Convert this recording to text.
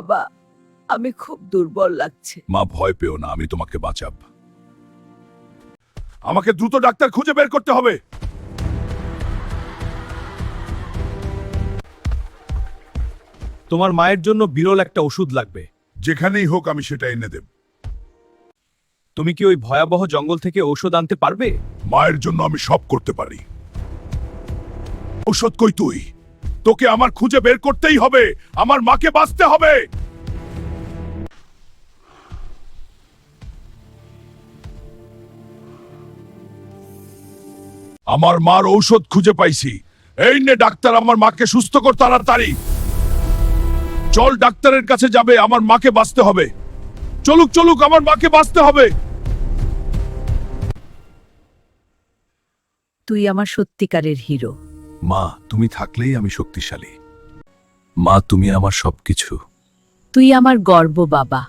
বাবা, আমি খুব দুর্বল লাগছে। মা ভয় পেও না, আমি তোমাকে বাঁচাব। আমাকে দ্রুত ডাক্তার খুঁজে বের করতে হবে। তোমার মায়ের জন্য বিরল একটা ওষুধ লাগবে। যেখানেই হোক আমি সেটা এনে দেব। তুমি কি ওই ভয়াবহ জঙ্গল থেকে ঔষধ আনতে পারবে? মায়ের জন্য আমি সব করতে পারি। ঔষধ কই তুই? তোকে আমার খুঁজে বের করতেই হবে, আমার মাকে বাঁচতে হবে। আমার মার ঔষধ খুঁজে পাইছি। এই নে ডাক্তার, আমার মাকে সুস্থ কর তাড়াতাড়ি। চল, ডাক্তারের কাছে যাবে, আমার মাকে বাঁচতে হবে। চলুক চলুক, আমার মাকে বাঁচতে হবে। তুই আমার সত্যিকারের হিরো। মা, তুমি থাকলেই আমি শক্তিশালী। মা, তুমি আমার সবকিছু। তুই আমার গর্ব বাবা।